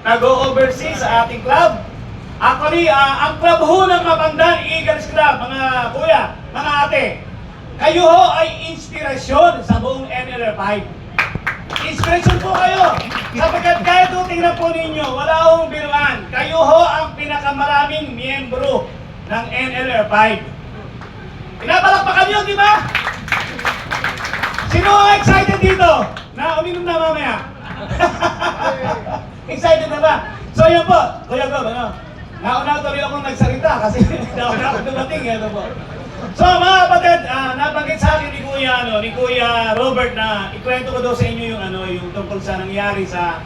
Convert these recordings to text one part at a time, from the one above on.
nag-oversee sa ating club. Actually, ang club ho ng Mapandan Eagles Club, mga kuya, mga ate, kayo ho ay inspirasyon sa buong NLR5. Inspirasyon po kayo. Sapagkat kahit ho tingnan po ninyo, wala hong biruan. Kayo ho ang pinakamaraming miyembro ng NLR5. Pinapalakpakan nyo, di ba? Sino ang excited dito? Na uminom na mamaya? Excited na ba? So yun po, Kuya Gob, ano? Nauna tuloy akong nagsalita kasi nauna akong dumating, ano po. So mga kapatid, nabanggit sa akin ni Kuya Robert na ikwento ko daw sa inyo yung tungkol sa nangyari sa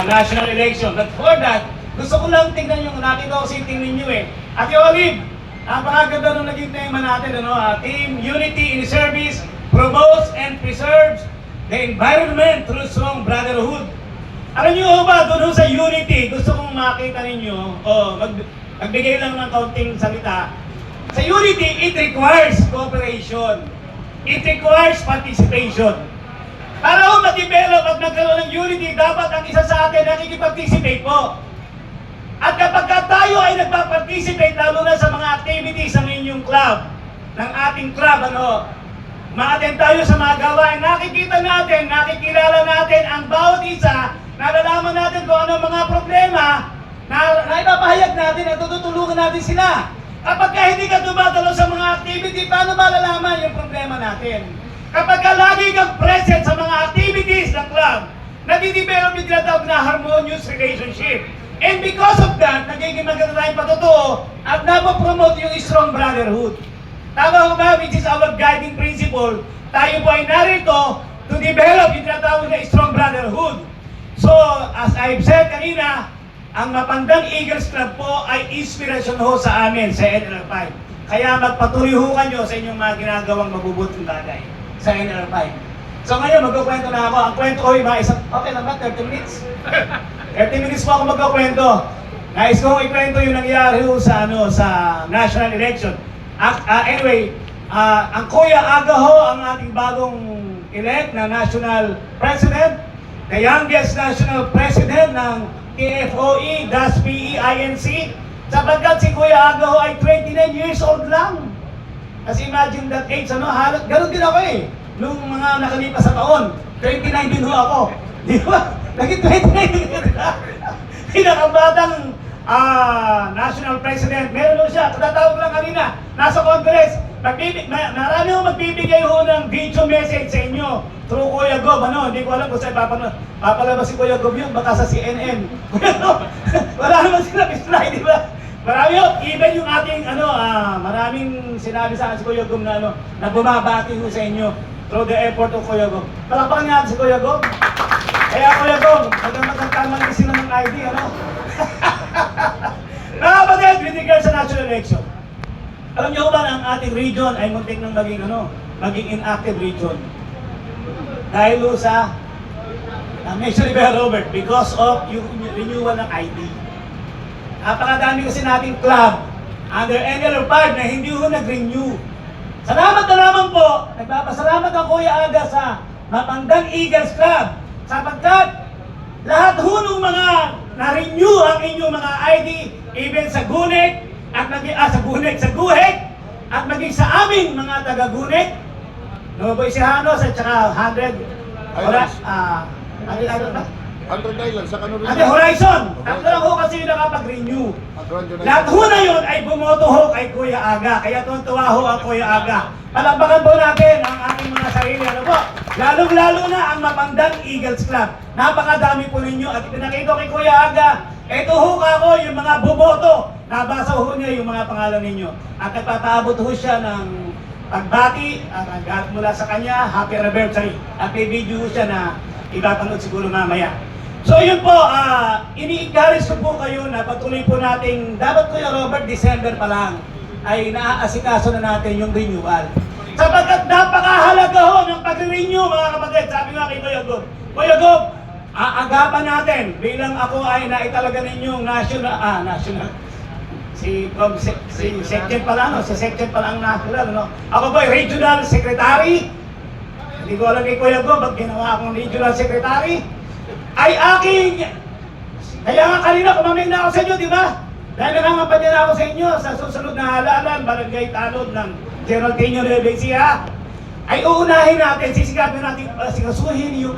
national election. But for that, gusto ko lang tingnan yung nakita ko sa tingnan nyo eh. Ate Olive, napakaganda nung naging tema natin, Team Unity in Service promotes and preserves the environment through strong brotherhood. Alam niyo ba, doon sa unity, gusto kong makita ninyo, magbigay lang ng kaunting salita. Sa unity, it requires cooperation. It requires participation. Para ho ma-develop at magkaroon ng unity, dapat ang isa sa atin nakikipag-participate po. At kapag tayo ay nagpa-participate, lalo na sa mga activities ng inyong club, ng ating club, ma-attend tayo sa mga gawain, nakikita natin, nakikilala natin ang bawat isa, nalalaman natin kung ano mga problema na ipapahayag natin at tutulungan natin sila. Kapag hindi ka dumadalo sa mga activity, paano malalaman yung problema natin? Kapag lagi kang present sa mga activities ng club, nadidevelop yung tinatawag na harmonious relationship. And because of that, nagiging maganda tayong patotoo at napopromote yung strong brotherhood. Tama ko ba, which is our guiding principle, tayo po ay narito to develop yung tinatawag na strong brotherhood. So, as I've said kanina, ang Mapandan Eagles Club po ay inspirasyon ho sa amin sa NLR5. Kaya magpatuloy ho kayo sa inyong mga ginagawang mabubuting bagay sa NLR5. So ngayon, magkukwento na ako. Ang kwento ko yung mga isang, okay lang ba? 30 minutes? 30 minutes po ako magkukwento. Nais ko ikwento yung nangyari ho sa national election. Anyway, ang Kuya Aga ho, ang ating bagong elect na national president, the youngest national president ng TFOE, DASPE, INC, sapagkat si Kuya Aga ho ay 29 years old lang. Kasi imagine that age, halos, gano'n din ako eh. Nung mga nakalipas sa taon, 29 din ho ako. Di ba? Naging 29 din. Pinakabatang national president, meron ho siya, katatawag lang kanina, nasa Congress, marami ho magbibigay ho ng video message sa inyo through Kuya Gob, hindi ko alam kung saan papalabas si Kuya Gob yun, baka sa CNN. Wala naman sila slide, di ba? Marami ho, even yung ating, maraming sinabi sa akin si Kuya Gob na bumabati ho sa inyo through the effort of Kuya Gob. Palakpakan niya si Kuya Gob. Kaya Kuya Gob, magandang sila ng ID, Mga kapatid, with regards sa national election, alam niyo ba na ang ating region ay muntik nang maging inactive region? Dahil sa mention ni Kuya Robert, because of yung renewal ng ID. Napakadami kasi nating club under NLR5 na hindi ho nag-renew. Salamat na lamang po, nagpapasalamat ang Kuya Aga sa Mapandan Eagles Club sapagkat lahat ho ng mga na-renew ang inyong mga ID, even sa Gunek, at sa Guhek, at maging sa aming mga taga-Gunek, Nuevo Ecija, sa tsaka 100 Island, sa Canary Horizon. Tatlo lang ho kasi yung nakapag-renew. Lahat ho na yun ay bumoto ho kay Kuya Aga. Kaya tuwa ho ang Kuya Aga. Palakpakan po natin ang ating mga sarili. Lalong-lalo na ang Mapandan Eagles Club. Napakadami po ninyo. At pinakita kay Kuya Aga, eto ho ako yung mga bumoto. Nabasa ho niya yung mga pangalan ninyo. At nagpapaabot ho siya ng pagbati at mula sa kanya, happy anniversary. At may video ho siya na ipapanood siguro mamaya. So yun po, ini-encourage ko po kayo na patuloy po nating, dapat Kuya Robert, December pa lang, ay naaasikaso na natin yung renewal. Sapagkat napakahalaga ho ng pag-renew mga kapatid. Sabi nga kay Kuya Gob, aagapan natin bilang ako ay naitalaga ninyong national, si section pa lang, si section pa lang national, Ako po ay regional secretary. Hindi ko alam kay Kuya Gob, pag ginawa akong regional secretary, ay aking Kaya nga kanina kumaming na ako sa inyo, di ba? Dahil nangangampanya na ako sa inyo sa susunod na halalan, barangay tanod ng General Tenyo Rebesia, ay uunahin natin, sisigapin natin, sikasuhin yung